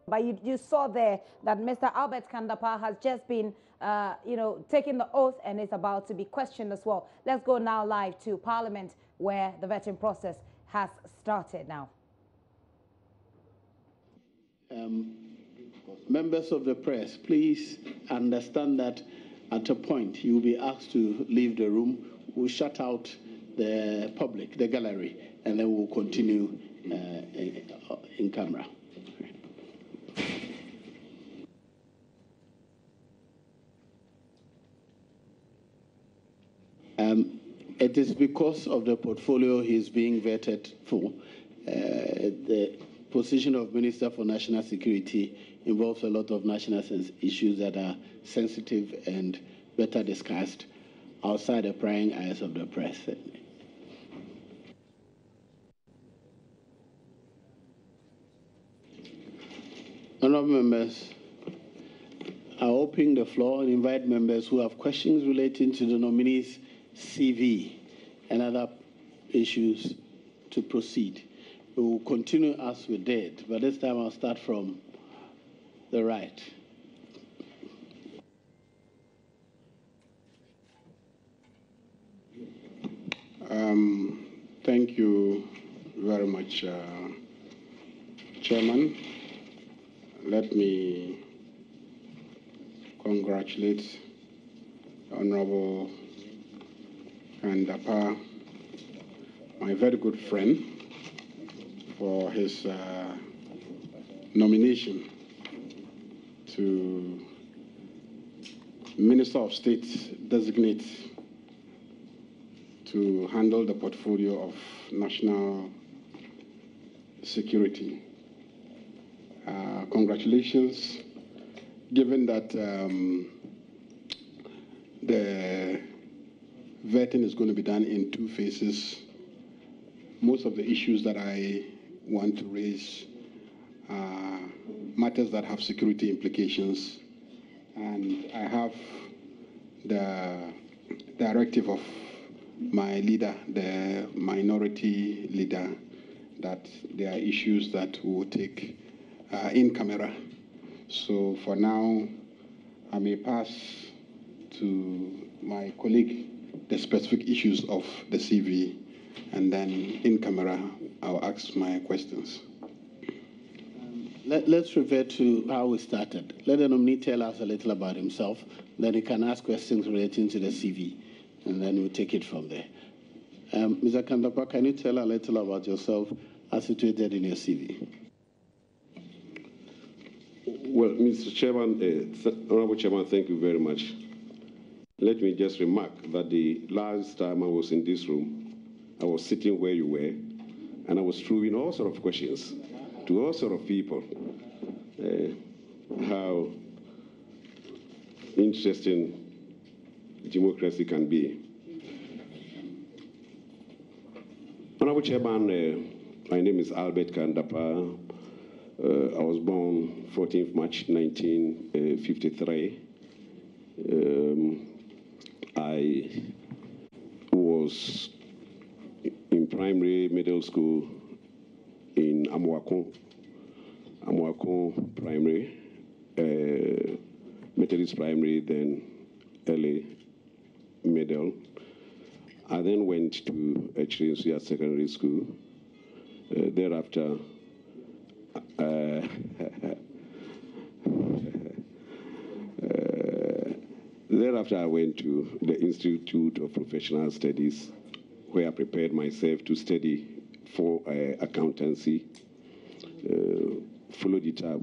But you saw there that Mr. Albert Kandapa has just been, taking the oath and is about to be questioned as well. Let's go now live to Parliament, where the vetting process has started now. Members of the press, please understand that at a point you will be asked to leave the room. We'll shut out the public, the gallery, and then we'll continue in camera. It is because of the portfolio he's being vetted for. The position of Minister for National Security involves a lot of national issues that are sensitive and better discussed outside the prying eyes of the press. Honourable members, I open the floor and invite members who have questions relating to the nominee's CV and other issues to proceed. We will continue as we did, but this time I'll start from the right. Thank you very much, Chairman. Let me congratulate Honorable Kandapa, my very good friend, for his nomination to Minister of State designate to handle the portfolio of national security. Congratulations, given that the vetting is going to be done in 2 phases. Most of the issues that I want to raise are matters that have security implications, and I have the directive of my leader, the minority leader, that there are issues that we will take in camera. So for now, I may pass to my colleague the specific issues of the CV, and then in camera, I'll ask my questions. Let's revert to how we started. Let the nominee tell us a little about himself, then he can ask questions relating to the CV, and then we'll take it from there. Mr. Kandapa, can you tell a little about yourself as situated in your CV? Well, Mr. Chairman, Honorable Chairman, thank you very much. Let me just remark that the last time I was in this room, I was sitting where you were, and I was throwing all sorts of questions to all sorts of people. How interesting democracy can be. Honorable Chairman, my name is Albert Kandapa. I was born 14th March 1953. I was in primary, middle school in Amoakon Primary, Methodist Primary, then early middle. I then went to Echrinsuya Secondary School. Thereafter, I went to the Institute of Professional Studies, where I prepared myself to study for accountancy. Followed it up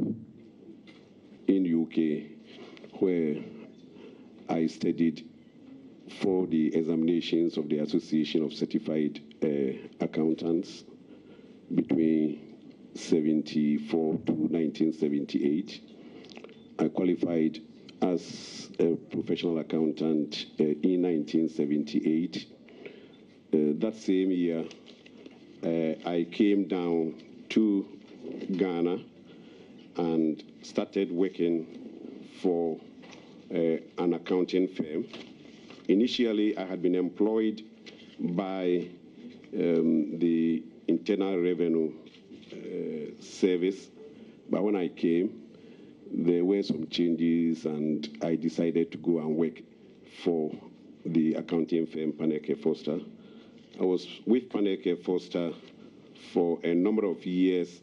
in UK, where I studied for the examinations of the Association of Certified Accountants between 1974 to 1978. I qualified as a professional accountant in 1978. That same year, I came down to Ghana and started working for an accounting firm. Initially, I had been employed by the Internal Revenue Service But when I came, there were some changes, and I decided to go and work for the accounting firm Paneke Foster. I was with Paneke Foster for a number of years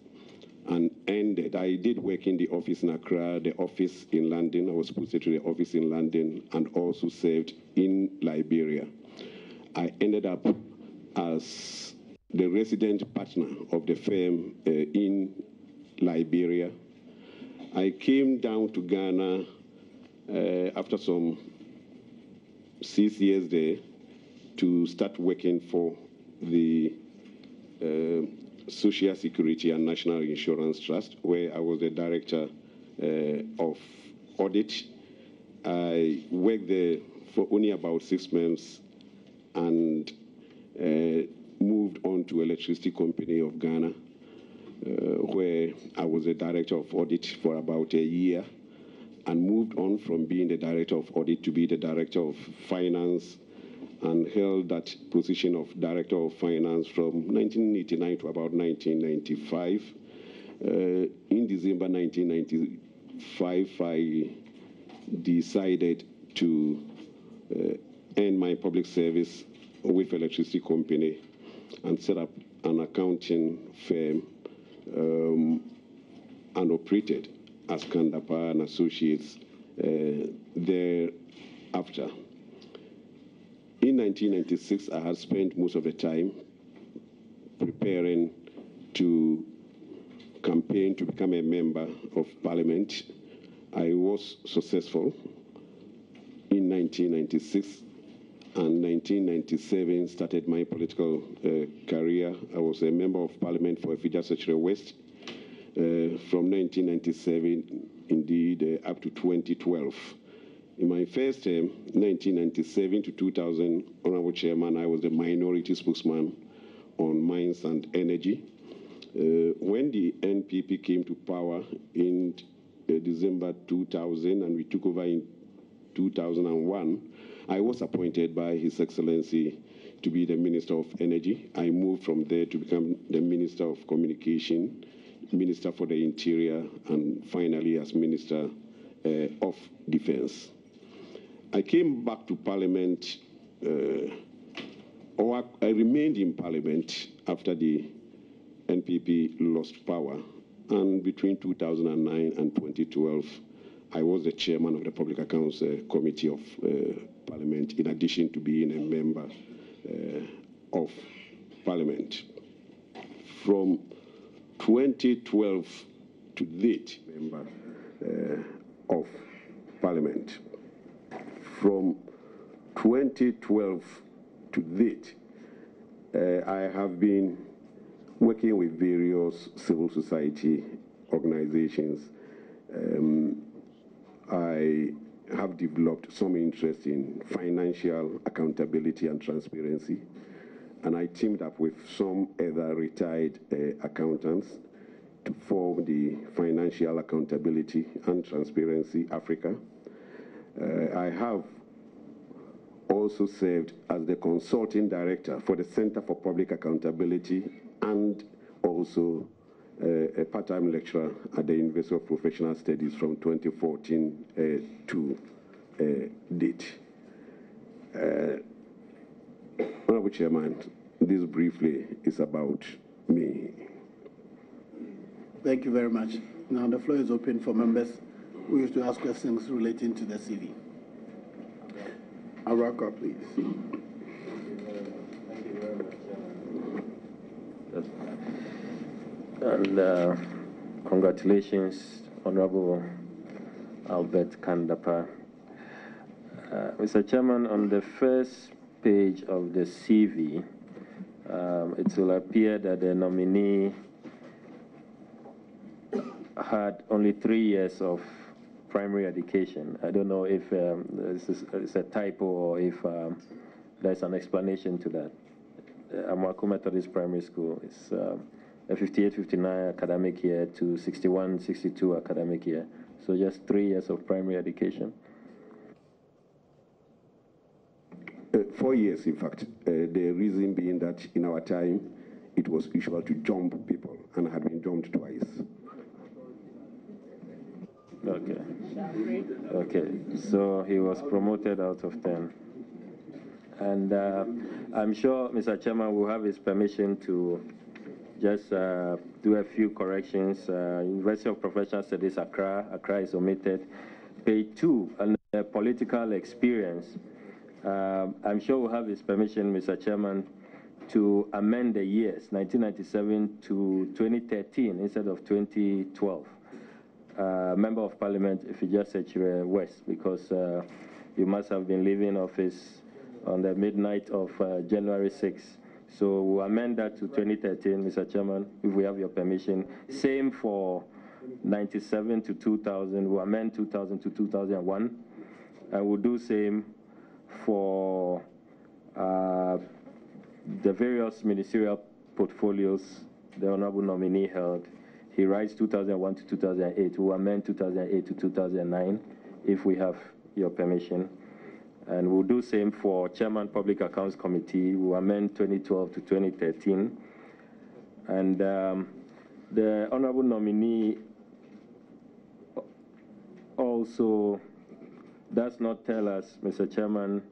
and ended. I did work in the office in Accra, the office in London. I was posted to the office in London and also served in Liberia. I ended up as the resident partner of the firm in Liberia. I came down to Ghana after some 6 years there to start working for the Social Security and National Insurance Trust, where I was the director of audit. I worked there for only about 6 months and moved on to Electricity Company of Ghana, where I was the director of audit for about a year, and moved on from being the director of audit to be the director of finance, and held that position of director of finance from 1989 to about 1995. In December 1995, I decided to end my public service with Electricity Company and set up an accounting firm and operated as Kandapa and Associates thereafter. In 1996, I had spent most of the time preparing to campaign to become a member of Parliament. I was successful in 1996, and 1997 started my political career. I was a member of Parliament for Efija Secretary West from 1997, indeed, up to 2012. In my first term, 1997 to 2000, Honorable Chairman, I was the minority spokesman on mines and energy. When the NPP came to power in December 2000 and we took over in 2001, I was appointed by His Excellency to be the Minister of Energy. I moved from there to become the Minister of Communication, Minister for the Interior, and finally as Minister of Defense. I came back to Parliament, or I remained in Parliament after the NPP lost power, and between 2009 and 2012, I was the chairman of the Public Accounts Committee of Parliament, in addition to being a member of Parliament. From 2012 to date, member of Parliament. From 2012 to date, I have been working with various civil society organizations. I have developed some interest in financial accountability and transparency, and I teamed up with some other retired accountants to form the Financial Accountability and Transparency Africa. I have also served as the consulting director for the Center for Public Accountability and also a part-time lecturer at the University of Professional Studies from 2014 to date. Honorable Chairman, this briefly is about me. Thank you very much. Now the floor is open for members who wish to ask questions relating to the CV. Araka, please. And congratulations, Honorable Albert Kandapa. Mr. Chairman, on the first page of the CV, it will appear that the nominee had only 3 years of primary education. I don't know if it's a typo or if there's an explanation to that. Amaku Methodist Primary School is a 58-59 academic year to 61-62 academic year. So just 3 years of primary education. 4 years, in fact. The reason being that in our time, it was usual to jump people, and I had been jumped twice. Okay. Okay. So he was promoted out of 10. And I'm sure Mr. Chairman will have his permission to just do a few corrections. University of Professional Studies, Accra. Accra is omitted. Page 2, and political experience. I'm sure we'll have his permission, Mr. Chairman, to amend the years, 1997 to 2013 instead of 2012. Member of Parliament, if you just said you're West, because you must have been leaving office on the midnight of January 6th. So we'll amend that to 2013, Mr. Chairman, if we have your permission. Same for 97 to 2000. We'll amend 2000 to 2001. And we'll do same for the various ministerial portfolios the Honorable nominee held. He writes 2001 to 2008. We'll amend 2008 to 2009, if we have your permission. And we'll do same for Chairman Public Accounts Committee. We'll amend 2012 to 2013. And the Honorable nominee also does not tell us, Mr. Chairman,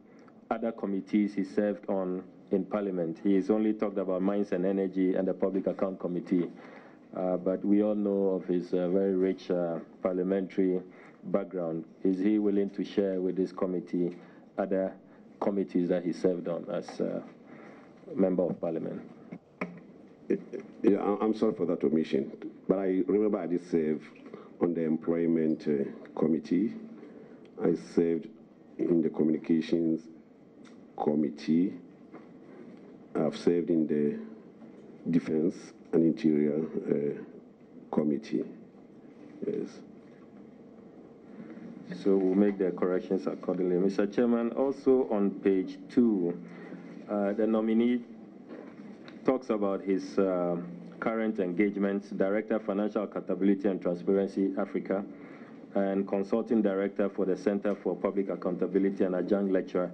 other committees he served on in Parliament. He's only talked about Mines and Energy and the Public Account Committee. But we all know of his very rich parliamentary background. Is he willing to share with this committee other committees that he served on as a Member of Parliament? Yeah, I'm sorry for that omission. But I remember I did serve on the Employment Committee. I served in the Communications Committee. I've served in the Defense and Interior Committee. Yes. So we'll make the corrections accordingly. Mr. Chairman, also on page 2, the nominee talks about his current engagements, Director, Financial Accountability and Transparency, Africa, and Consulting Director for the Center for Public Accountability and Adjunct Lecturer,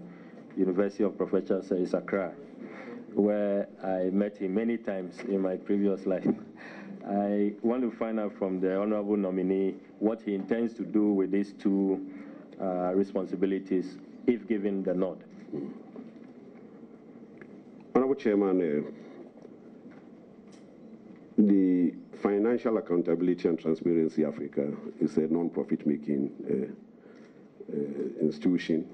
University of Professional Studies, Accra, where I met him many times in my previous life. I want to find out from the Honorable nominee what he intends to do with these two responsibilities, if given the nod. Honorable Chairman, the Financial Accountability and Transparency Africa is a non-profit making institution,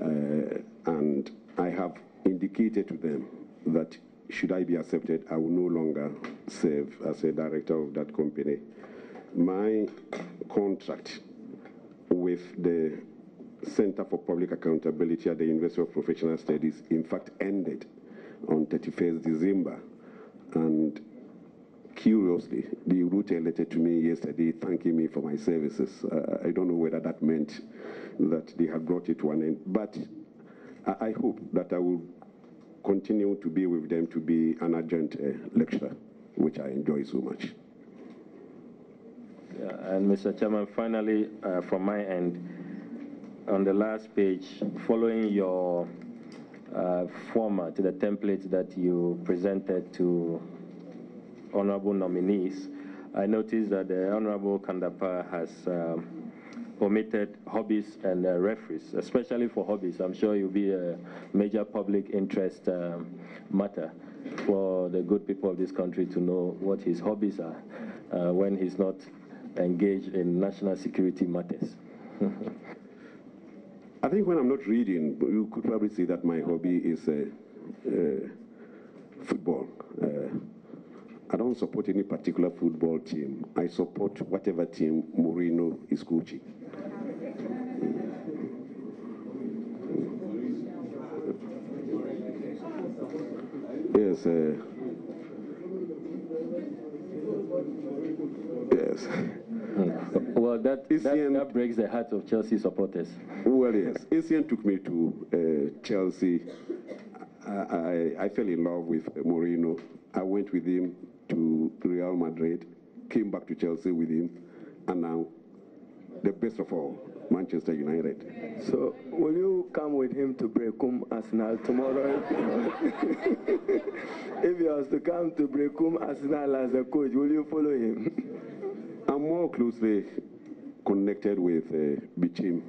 and I have indicated to them that should I be accepted, I will no longer serve as a director of that company. My contract with the Center for Public Accountability at the University of Professional Studies, in fact, ended on 31st December. And curiously, they wrote a letter to me yesterday thanking me for my services. I don't know whether that meant that they had brought it to an end, but I hope that I will continue to be with them to be an adjunct lecturer, which I enjoy so much. Yeah, and Mr. Chairman, finally, from my end, on the last page, following your format, the template that you presented to honorable nominees, I noticed that the Honorable Kandapa has omitted hobbies and referees, especially for hobbies. I'm sure it will be a major public interest matter for the good people of this country to know what his hobbies are when he's not engaged in national security matters. I think when I'm not reading, you could probably say that my hobby is football. I don't support any particular football team. I support whatever team Mourinho is coaching. Yes. Yes. Well, that breaks the heart of Chelsea supporters. Well, yes. Asian took me to Chelsea. I fell in love with Mourinho. I went with him to Real Madrid, came back to Chelsea with him, and now, the best of all, Manchester United. So, will you come with him to Brekum Arsenal tomorrow? If he was to come to Brekum Arsenal as a coach, will you follow him? I'm more closely connected with Bichim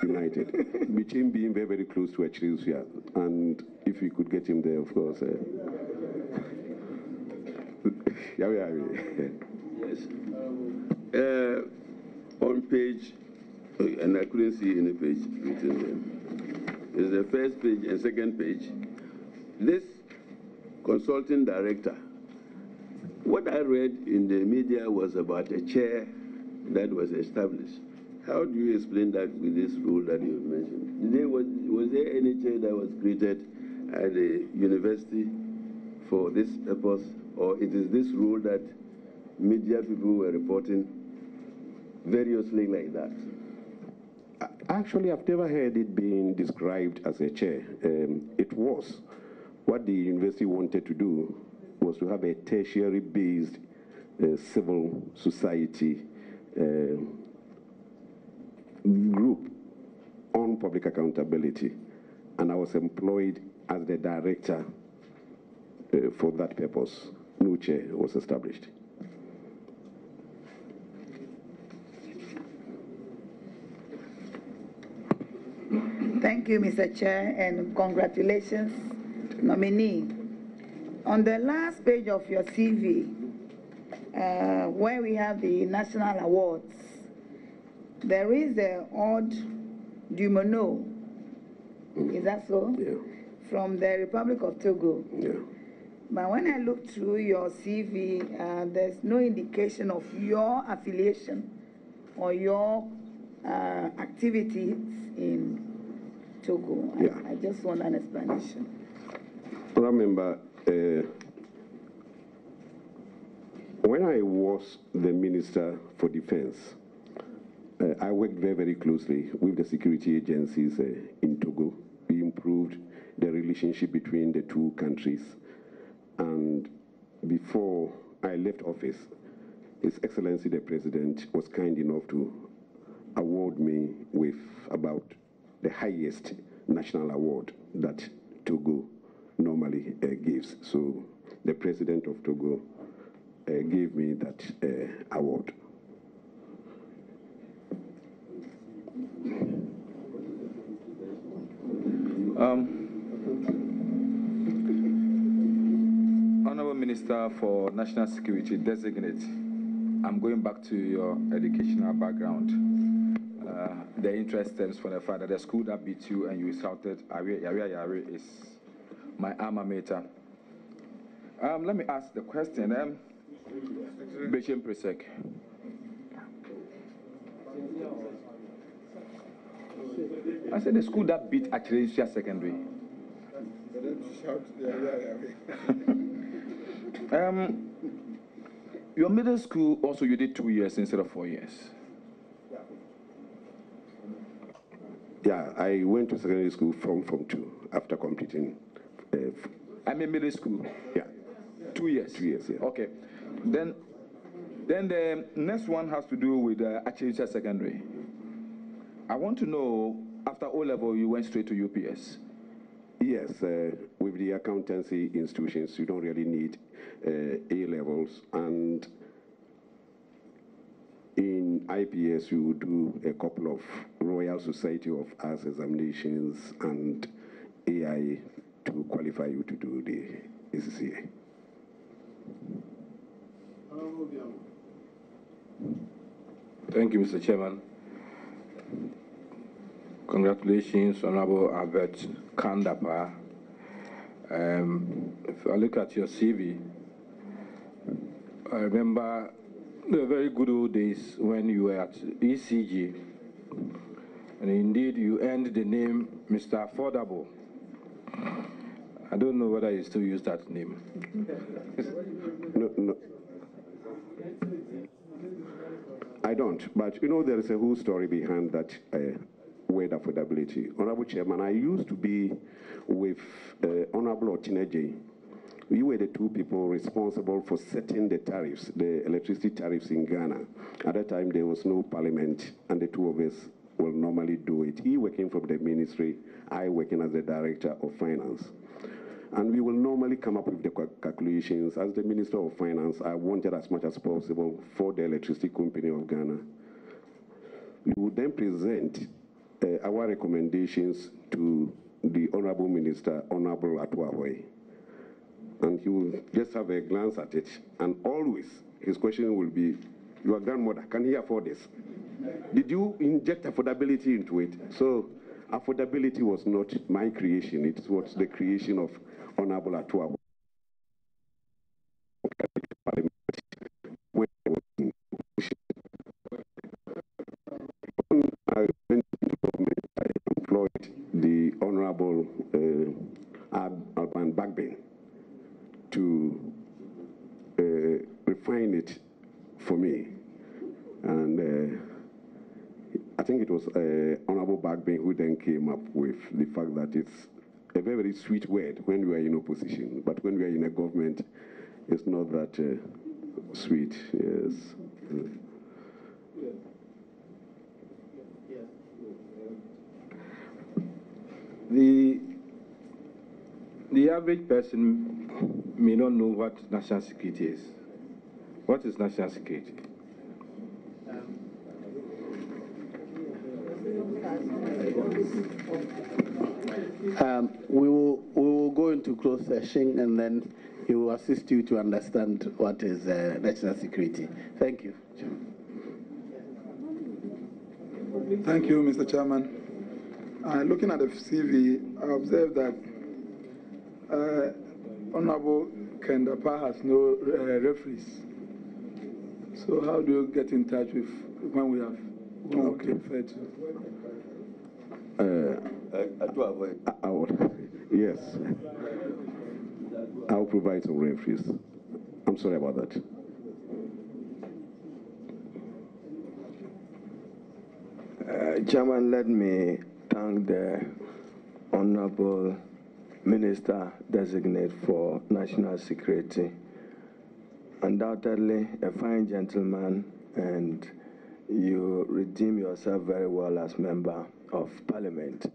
United. Bichim being very, very close to Achirisuya. And if we could get him there, of course. Yes. On page, and I couldn't see any page written there. It's the first page and second page. This consulting director, what I read in the media was about a chair that was established. How do you explain that with this rule that you mentioned? Was there any chair that was created at the university for this purpose, or it is this rule that media people were reporting variously like that? Actually, I've never heard it being described as a chair. It was. What the university wanted to do was to have a tertiary-based civil society group on public accountability. And I was employed as the director for that purpose. No chair was established. Thank you, Mr. Chair, and congratulations, nominee. On the last page of your CV, where we have the national awards, there is the Ordre du Mono. Is that so? Yeah. From the Republic of Togo. Yeah. But when I look through your CV, there's no indication of your affiliation or your activities in Togo. Yeah. I just want an explanation. Remember, when I was the Minister for Defense, I worked very, very closely with the security agencies in Togo. We improved the relationship between the two countries. And before I left office, His Excellency the President was kind enough to award me with about the highest national award that Togo normally gives. So the President of Togo gave me that award. Honorable Minister for National Security, designate. I'm going back to your educational background. The interest stems from the fact that the school that beat you and you shouted, Yari is my alma mater. Let me ask the question. Bechim Presek. I said the school that beat Achirisuya Secondary. Your middle school also you did 2 years instead of 4 years. Yeah, I went to secondary school from 2 after completing. I mean middle school. Yeah. 2 years. 2 years, yeah. Okay. Then the next one has to do with Achirisuya Secondary. I want to know, after O-level, you went straight to UPS. Yes, with the accountancy institutions, you don't really need A-levels. And in IPS, you do a couple of Royal Society of Arts examinations and AI to qualify you to do the ACCA. Thank you, Mr. Chairman. Congratulations, Honorable Albert Kandapa. If I look at your CV, I remember the very good old days when you were at ECG, and indeed you earned the name Mr. Affordable. I don't know whether you still use that name. No. I don't, but you know there is a whole story behind that word affordability. Honorable Chairman, I used to be with Honorable Otineje. We were the two people responsible for setting the tariffs, the electricity tariffs in Ghana. At that time, there was no parliament, and the two of us will normally do it. He working from the ministry, I working as the director of finance. And we will normally come up with the calculations. As the Minister of Finance, I wanted as much as possible for the electricity company of Ghana we would then present our recommendations to the Honorable Minister, Honorable Atuahwe. And he will just have a glance at it. And always his question will be, your grandmother, can he afford this? Did you inject affordability into it? So affordability was not my creation. It was the creation of Honorable Atuahwe. When I went into government, I employed the Honorable Alban Bagbin to refine it for me. And I think it was Honorable Bagbin who then came up with the fact that it's a very, very sweet word when we are in opposition, but when we are in a government, it's not that sweet. Yes. The average person may not know what national security is. What is national security? We will go into closed session, and then he will assist you to understand what is national security. Thank you. Thank you, Mr. Chairman. Looking at the CV, I observed that Honorable Kendapa has no referees. So how do you get in touch with when we have one to refer to? Yes. I'll provide some referees. I'm sorry about that. Chairman, let me thank the Honorable Minister Designate for National Security. Undoubtedly a fine gentleman, and you redeem yourself very well as Member of Parliament.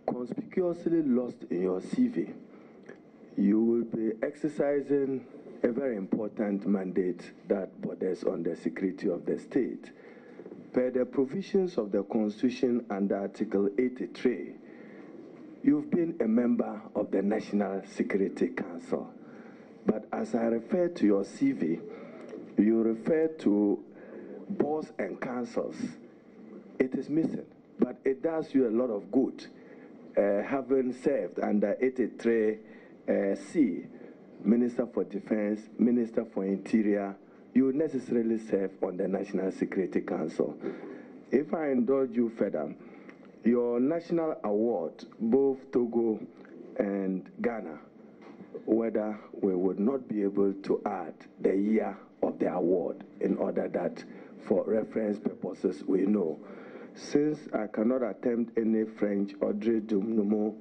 Conspicuously lost in your CV, you will be exercising a very important mandate that borders on the security of the state. Per the provisions of the Constitution under Article 83, you've been a member of the National Security Council. But as I refer to your CV, you refer to boards and councils. It is missing, but it does you a lot of good. Having served under 83C, Minister for Defense, Minister for Interior, you necessarily serve on the National Security Council. If I indulge you further, your national award, both Togo and Ghana, whether we would not be able to add the year of the award in order that for reference purposes we know. Since I cannot attempt any French or Dumnomo,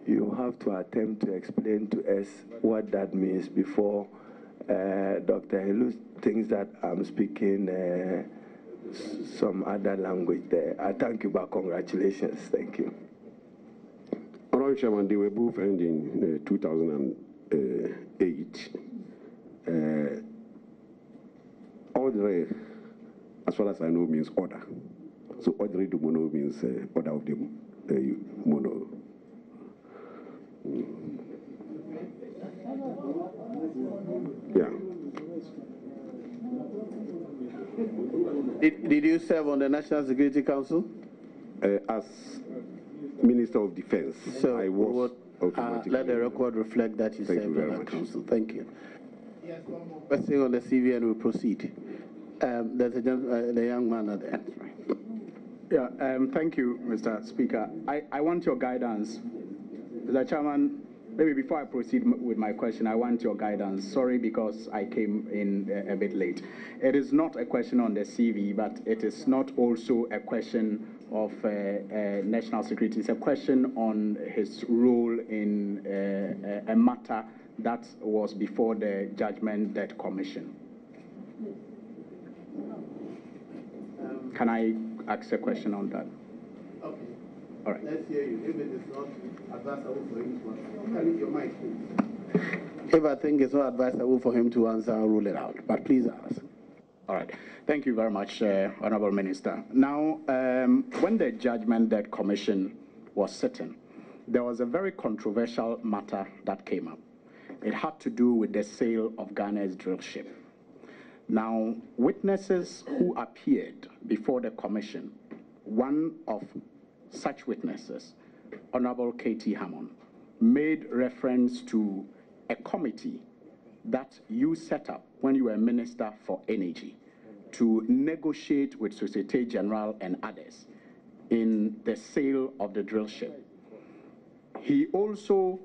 you have to attempt to explain to us what that means before Dr. Helu thinks that I'm speaking some other language there. I thank you, but congratulations. Thank you. Honorable Chairman, they were both ending in 2008. Ordre, as far as I know, means order. So Ordre du Mono means order of the Mono. Yeah. Did you serve on the National Security Council? As Minister of Defense, so I was. Let the record reflect that you served on that council. Thank you. Yes, one more question on the CV and we'll proceed. There's the young man at the end. Yeah, thank you, Mr. Speaker. I want your guidance. Mr. Chairman, maybe before I proceed with my question, I want your guidance. Sorry because I came in a bit late. It is not a question on the CV, but it is not also a question of national security. It's a question on his role in a matter that was before the Judgment Debt Commission. Can I ask a question on that? Okay. All right. Let's hear you. If it is not advisable for him to answer, you can leave your mic, please. If I think it's not advisable for him to answer, I'll rule it out. But please ask. All right. Thank you very much, Honorable Minister. Now, when the Judgment Debt Commission was sitting, there was a very controversial matter that came up. It had to do with the sale of Ghana's drill ship. Now, witnesses who appeared before the commission, one of such witnesses, Honorable K.T. Hammond, made reference to a committee that you set up when you were Minister for Energy to negotiate with Societe Generale and others in the sale of the drill ship. He also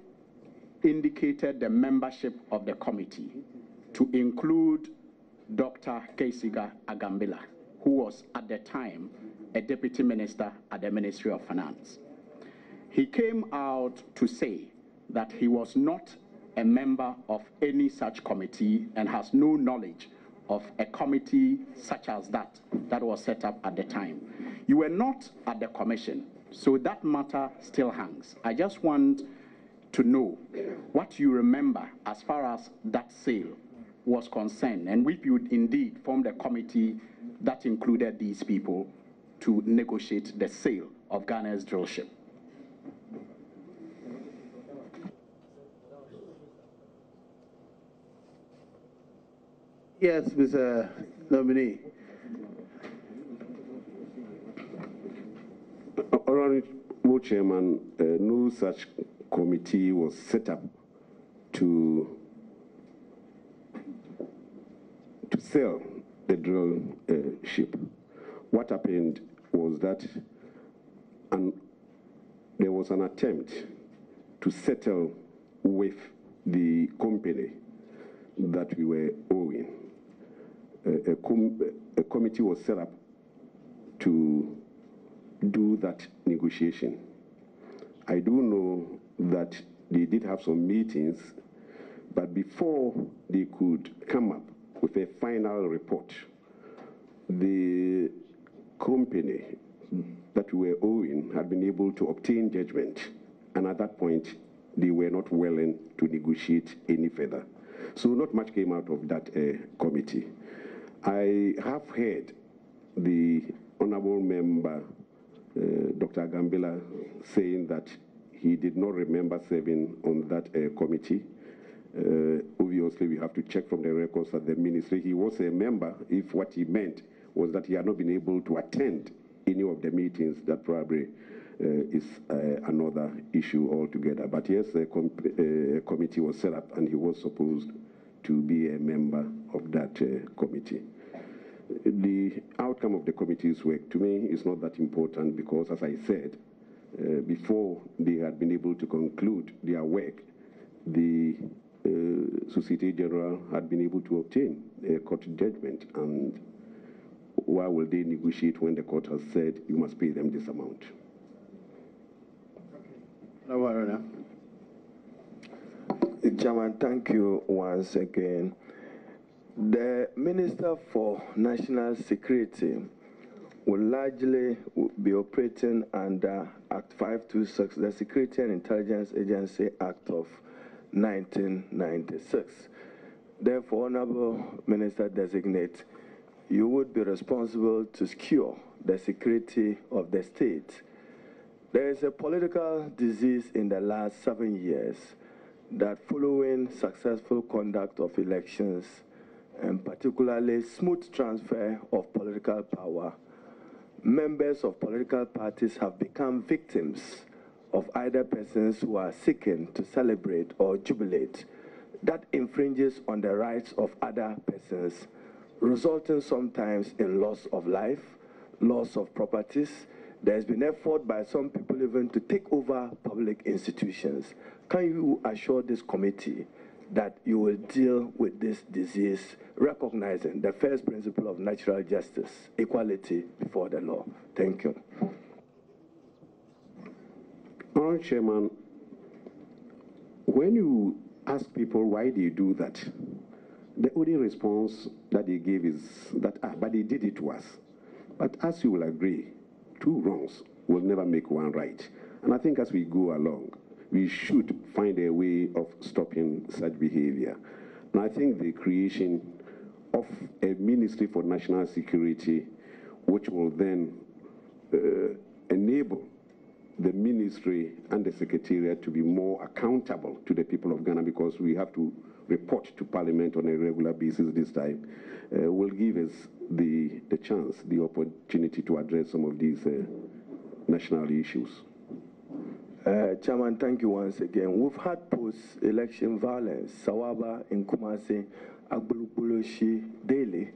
indicated the membership of the committee to include Dr. Keisiga Agambila, who was at the time a deputy minister at the Ministry of Finance. He came out to say that he was not a member of any such committee and has no knowledge of a committee such as that was set up at the time. You were not at the commission, so that matter still hangs. I just want to know what you remember as far as that sale was concerned, and if you indeed formed a committee that included these people to negotiate the sale of Ghana's drill ship. Yes, Mr. Nominee. Honorable Chairman, no such committee was set up to sell the drill ship. What happened was that there was an attempt to settle with the company that we were owing. A committee was set up to do that negotiation. I do know that they did have some meetings, but before they could come up with a final report, the company that we were owing had been able to obtain judgment, and at that point, they were not willing to negotiate any further. So not much came out of that committee. I have heard the honorable member, Dr. Agambila, saying that he did not remember serving on that committee. Obviously, we have to check from the records at the ministry. He was a member if what he meant was that he had not been able to attend any of the meetings. That probably is another issue altogether. But yes, a committee was set up, and he was supposed to be a member of that committee. The outcome of the committee's work, to me, is not that important because, as I said, before they had been able to conclude their work, the Societe Generale had been able to obtain a court judgment. And why will they negotiate when the court has said you must pay them this amount? Chairman, thank you once again. The Minister for National Security will largely be operating under Act 526, the Security and Intelligence Agency Act of 1996. Therefore, Honorable Minister Designate, you would be responsible to secure the security of the state. There is a political disease in the last 7 years that following successful conduct of elections and particularly smooth transfer of political power, members of political parties have become victims of either persons who are seeking to celebrate or jubilate that infringes on the rights of other persons, resulting sometimes in loss of life, loss of properties. There's been effort by some people even to take over public institutions. Can you assure this committee that you will deal with this disease, recognizing the first principle of natural justice, equality before the law? Thank you. Honorable Chairman, when you ask people why they do that, the only response that they give is that, but they did it to us. But as you will agree, two wrongs will never make one right. And I think as we go along, we should find a way of stopping such behavior. And I think the creation of a Ministry for National Security, which will then enable the ministry and the secretariat to be more accountable to the people of Ghana, because we have to report to Parliament on a regular basis this time, will give us the chance, the opportunity to address some of these national issues. Chairman, thank you once again. We've had post-election violence, Sawaba in Kumasi, Agbulugbulushi daily.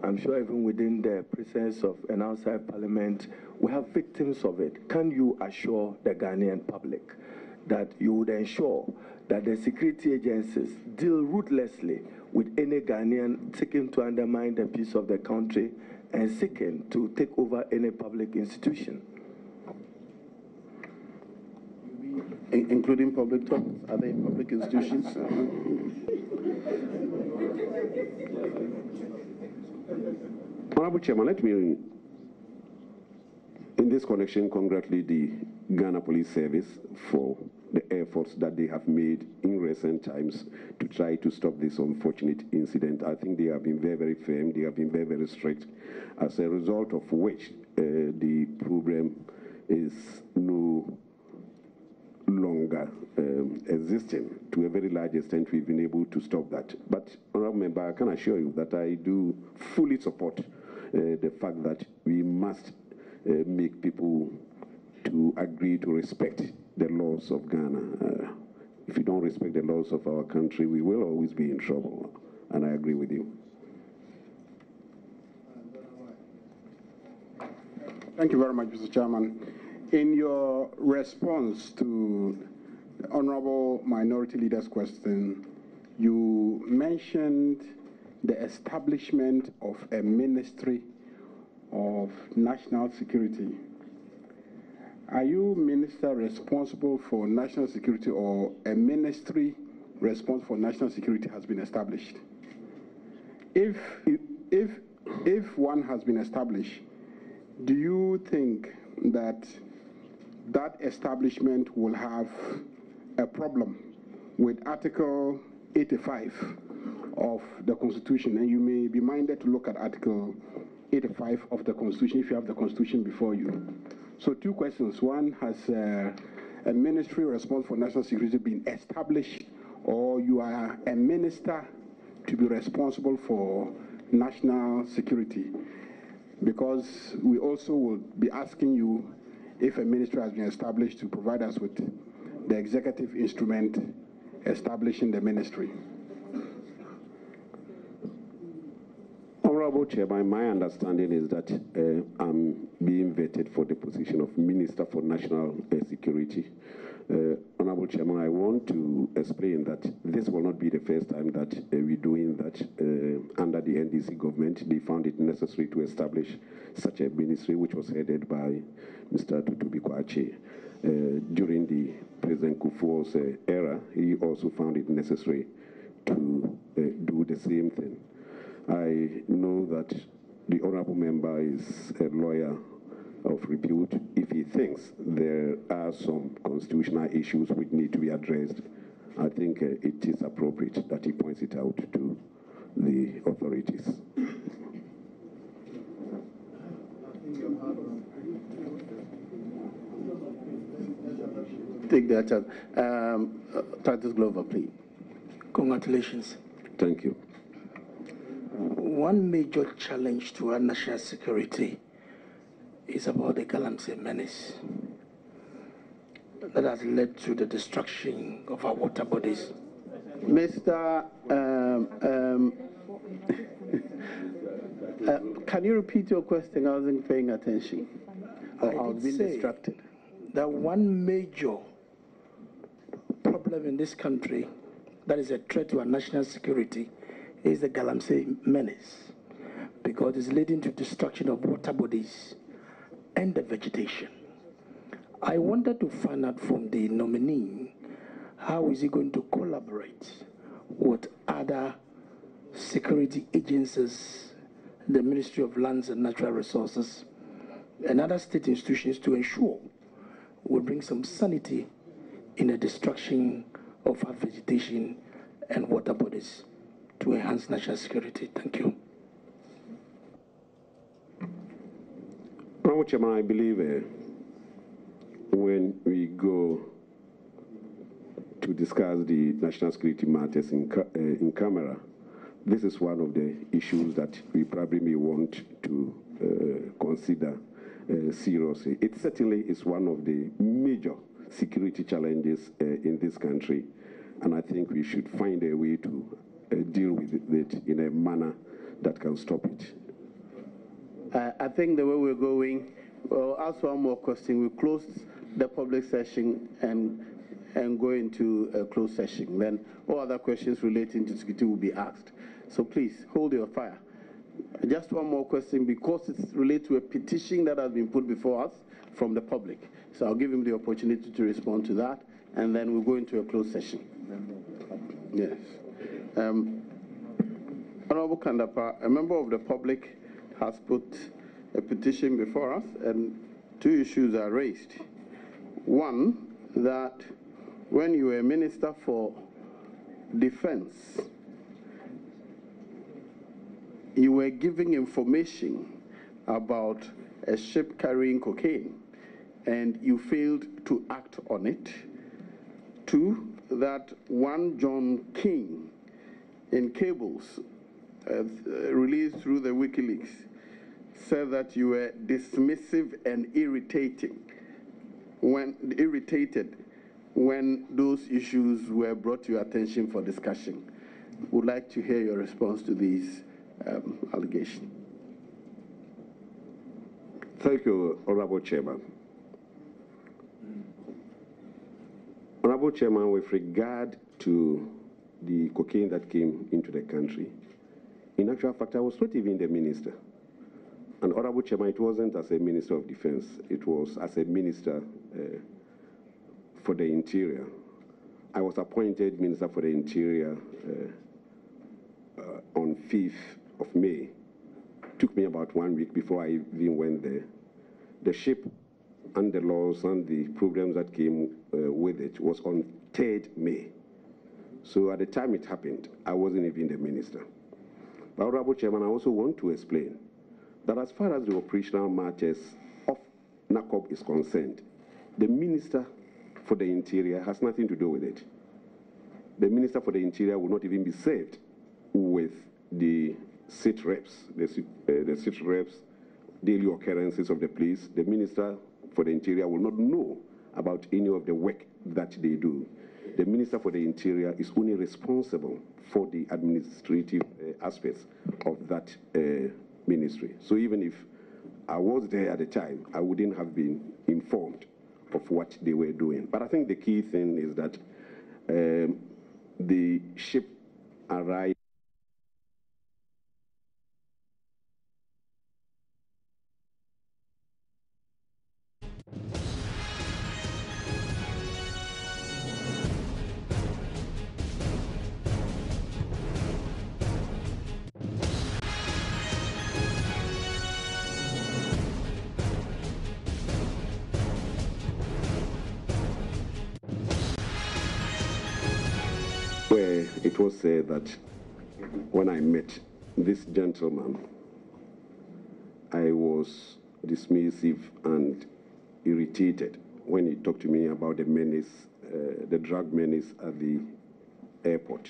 I'm sure even within the presence of an outside parliament, we have victims of it. Can you assure the Ghanaian public that you would ensure that the security agencies deal ruthlessly with any Ghanaian seeking to undermine the peace of the country and seeking to take over any public institution? Including public toilets? Are they public institutions? Honorable Chairman, let me, in this connection, congratulate the Ghana Police Service for the efforts that they have made in recent times to try to stop this unfortunate incident. I think they have been very, very firm. They have been very, very strict, as a result of which the problem is no longer existing. To a very large extent, we've been able to stop that. But, Honorable Member, I can assure you that I do fully support the fact that we must make people to agree to respect the laws of Ghana. If you don't respect the laws of our country, we will always be in trouble. And I agree with you. Thank you very much, Mr. Chairman. In your response to the Honorable Minority Leader's question, you mentioned the establishment of a Ministry of National Security. Are you minister responsible for national security, or a ministry responsible for national security has been established? If one has been established, do you think that that establishment will have a problem with Article 85 of the Constitution? And you may be minded to look at Article 85 of the Constitution if you have the Constitution before you. So two questions. One, has a ministry responsible for national security been established, or you are a minister to be responsible for national security? Because we also will be asking you if a ministry has been established to provide us with the executive instrument establishing the ministry. Honorable Chairman, my understanding is that I'm being vetted for the position of Minister for National Security. Honorable Chairman, I want to explain that this will not be the first time that we're doing that. Under the NDC government, they found it necessary to establish such a ministry, which was headed by Mr. Tutubi Kwache. During the President Kufuor's era, he also found it necessary to do the same thing. I know that the honorable member is a lawyer of repute. If he thinks there are some constitutional issues which need to be addressed, I think it is appropriate that he points it out to the authorities. Take that chance. Titus Glover, please. Congratulations. Thank you. One major challenge to our national security is about the Galamsey menace that has led to the destruction of our water bodies. Mr. Can you repeat your question? I wasn't paying attention. I was being distracted. That one major problem in this country that is a threat to our national security is the Galamsey menace, because it's leading to destruction of water bodies and the vegetation. I wanted to find out from the nominee, how is he going to collaborate with other security agencies, the Ministry of Lands and Natural Resources, and other state institutions to ensure we'll bring some sanity in the destruction of our vegetation and water bodies to enhance national security. Thank you. Honorable Chairman, I believe when we go to discuss the national security matters in camera, this is one of the issues that we probably may want to consider seriously. It certainly is one of the major security challenges in this country, and I think we should find a way to deal with it in a manner that can stop it. I think the way we're going, we'll ask one more question. We close the public session and go into a closed session. Then all other questions relating to security will be asked. So please hold your fire. Just one more question, because it's related to a petition that has been put before us from the public. So I'll give him the opportunity to respond to that, and then we'll go into a closed session. Yes. Honorable Kandapa, a member of the public has put a petition before us, and two issues are raised. One, that when you were Minister for Defense, you were giving information about a ship carrying cocaine, and you failed to act on it. Two, that one John King in cables released through the WikiLeaks said that you were dismissive and irritated when those issues were brought to your attention for discussion. Would like to hear your response to these allegations. Thank you, Honorable Chairman. Honorable Chairman, with regard to the cocaine that came into the country, in actual fact, I was not even the minister. And Honorable Chairman, it wasn't as a Minister of Defense, it was as a Minister for the Interior. I was appointed Minister for the Interior on 5th of May. It took me about 1 week before I even went there. The ship and the laws and the programs that came with it was on 3rd May. So at the time it happened, I wasn't even the minister. But Honorable Chairman, I also want to explain that as far as the operational matters of NACOP is concerned, the Minister for the Interior has nothing to do with it. The Minister for the Interior will not even be served with the sit reps, the sit reps daily occurrences of the police. The Minister for the Interior will not know about any of the work that they do. The Minister for the Interior is only responsible for the administrative aspects of that ministry. So even if I was there at the time, I wouldn't have been informed of what they were doing. But I think the key thing is that the ship arrived. Where it was said that when I met this gentleman, I was dismissive and irritated when he talked to me about the menace, the drug menace at the airport.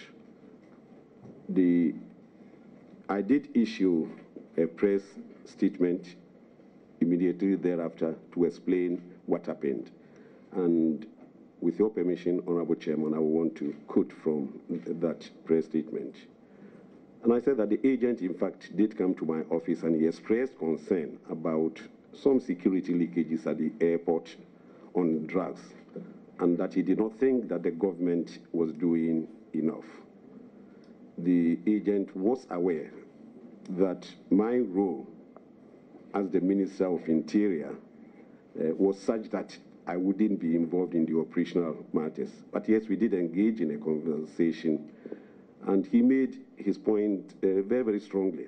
I did issue a press statement immediately thereafter to explain what happened. And with your permission, Honorable Chairman, I want to quote from that press statement. And I said that the agent, in fact, did come to my office and he expressed concern about some security leakages at the airport on drugs, and that he did not think that the government was doing enough. The agent was aware that my role as the Minister of Interior was such that I wouldn't be involved in the operational matters. But yes, we did engage in a conversation, and he made his point very, very strongly.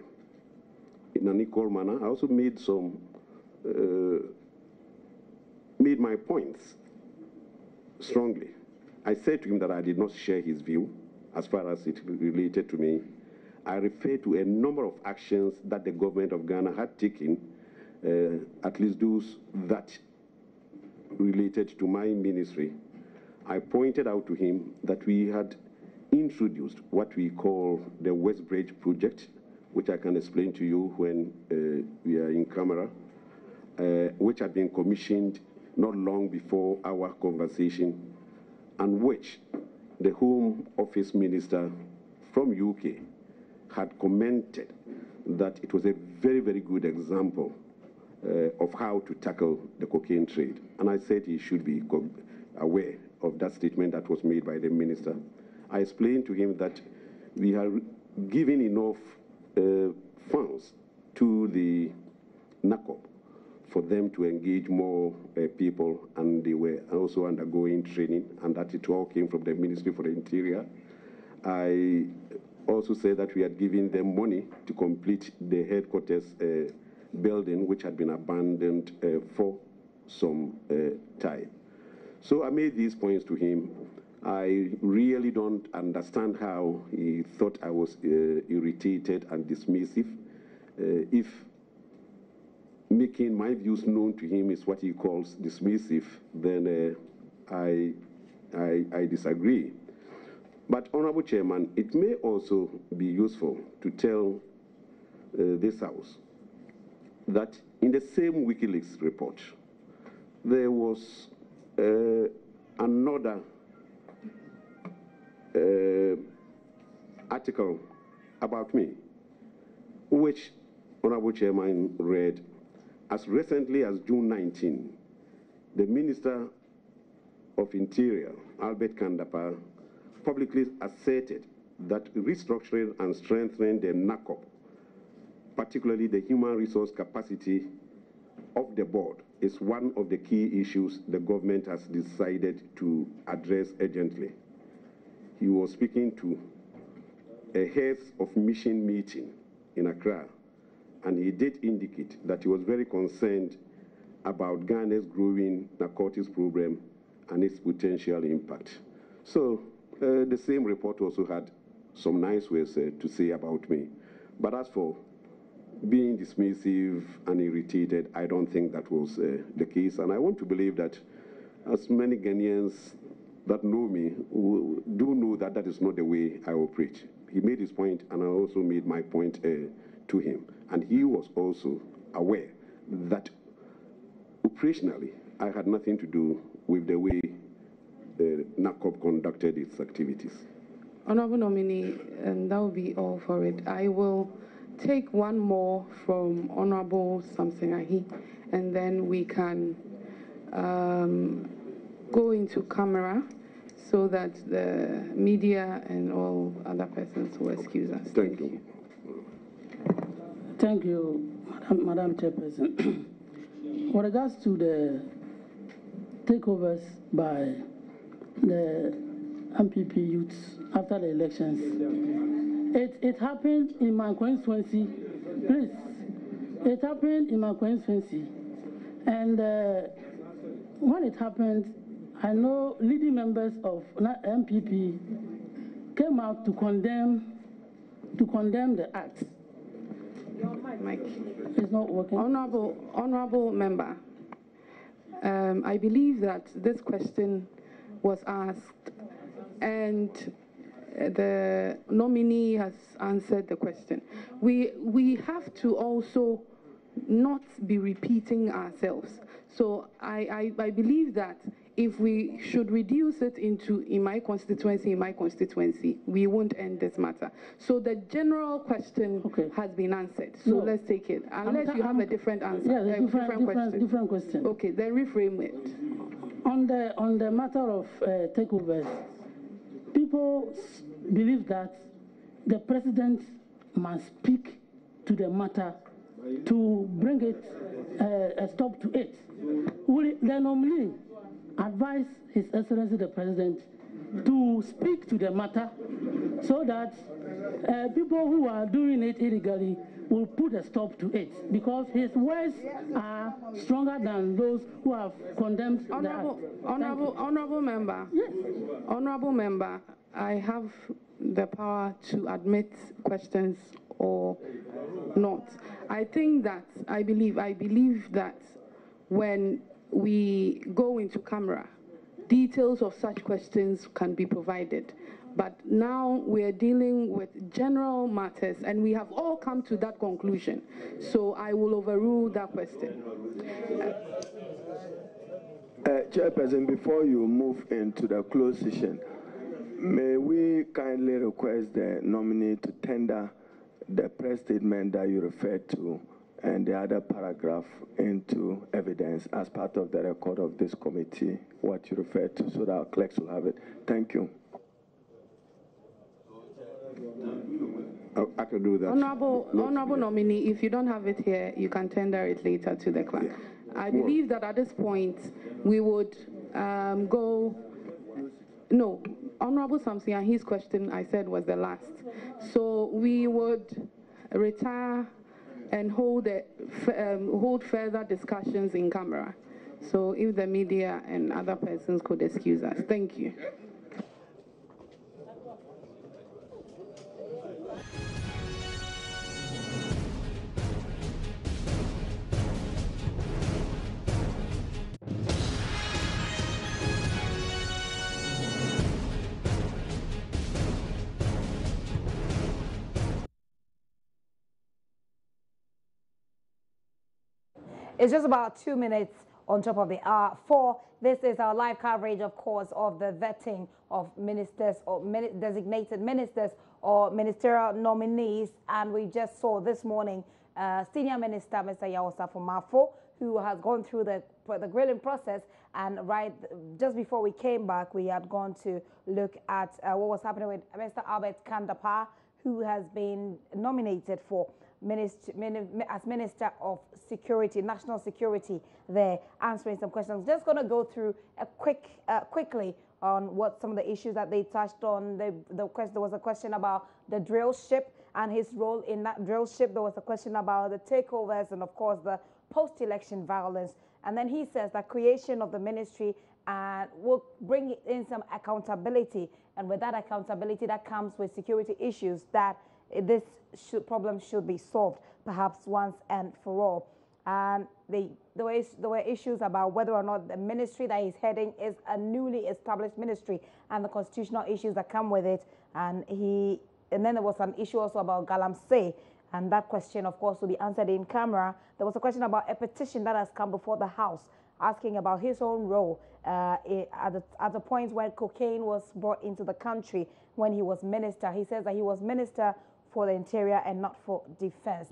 In an equal manner, I also made my points strongly. I said to him that I did not share his view as far as it related to me. I referred to a number of actions that the government of Ghana had taken at least those that related to my ministry, I pointed out to him that we had introduced what we call the West Bridge project, which I can explain to you when we are in camera, which had been commissioned not long before our conversation, and which the Home Office Minister from UK had commented that it was a very, very good example of how to tackle the cocaine trade. And I said he should be aware of that statement that was made by the minister. I explained to him that we are giving enough funds to the NACOP for them to engage more people, and they were also undergoing training, and that it all came from the Ministry for the Interior. I also said that we had given them money to complete the headquarters building, which had been abandoned for some time. So I made these points to him. I really don't understand how he thought I was irritated and dismissive. If making my views known to him is what he calls dismissive, then I disagree. But, Honorable Chairman, it may also be useful to tell this House that in the same WikiLeaks report, there was another article about me, which Honorable Chairman read. As recently as June 19, the Minister of Interior, Albert Kandapa, publicly asserted that restructuring and strengthening the NACOP, particularly the human resource capacity of the board, is one of the key issues the government has decided to address urgently. He was speaking to a heads of mission meeting in Accra, and he did indicate that he was very concerned about Ghana's growing narcotics program and its potential impact. So the same report also had some nice words to say about me. But as for being dismissive and irritated, I don't think that was the case. And I want to believe that as many Ghanaians that know me do know that that is not the way I operate. He made his point, and I also made my point to him. And he was also aware that operationally I had nothing to do with the way NACOP conducted its activities. Honorable nominee, and that will be all for it. I will take one more from Honorable Samson Ahi, and then we can go into camera so that the media and all other persons will excuse us. Thank you. Thank you, Madam Chairperson. With regards to the takeovers by the MPP youths after the elections, it happened in my constituency. Please, it happened in my constituency. And when it happened, I know leading members of MPP came out to condemn the act. Mike. It's not working. Honorable member, I believe that this question was asked and the nominee has answered the question. We have to also not be repeating ourselves. So I believe that if we should reduce it into in my constituency, we won't end this matter. So the general question has been answered. So let's take it. Unless you have a different answer. Yeah, different question. Okay, then reframe it. On the matter of takeovers, people believe that the president must speak to the matter to bring it a stop to it. Will the nominee advise His Excellency the President to speak to the matter so that people who are doing it illegally will put a stop to it, because his words are stronger than those who have condemned Honorable member. Yes. Honorable member, I have the power to admit questions or not. I believe that when we go into camera, details of such questions can be provided. But now we're dealing with general matters, and we have all come to that conclusion. So I will overrule that question. Chairperson, before you move into the closed session, may we kindly request the nominee to tender the press statement that you referred to and the other paragraph into evidence as part of the record of this committee, what you referred to, so that our clerks will have it. Thank you. I can do that. Honorable nominee, if you don't have it here, you can tender it later to the clerk. Yeah. I believe that at this point, we would go... No, Honorable Samson, his question, I said, was the last. So we would retire and hold further discussions in camera. So if the media and other persons could excuse us. Thank you. It's just about 2 minutes on top of the hour 4. This is our live coverage, of course, of the vetting of ministers or designated ministers or ministerial nominees. And we just saw this morning Senior Minister Mr. Yawosa Fomafo, who has gone through the grilling process. And just before we came back, we had gone to look at what was happening with Mr. Albert Kandapa, who has been nominated for as Minister of Security, National Security, there, answering some questions. Just going to go through quickly on what some of the issues that they touched on. There was a question about the drill ship and his role in that drill ship. There was a question about the takeovers and, of course, the post-election violence. And then he says that creation of the ministry will bring in some accountability. And with that accountability, that comes with security issues that this problem should be solved, perhaps once and for all. And there were issues about whether or not the ministry that he's heading is a newly established ministry and the constitutional issues that come with it. And then there was an issue also about Galamsey, and that question, of course, will be answered in camera. There was a question about a petition that has come before the House asking about his own role at the point when cocaine was brought into the country when he was minister. He says that he was minister for the interior and not for defense.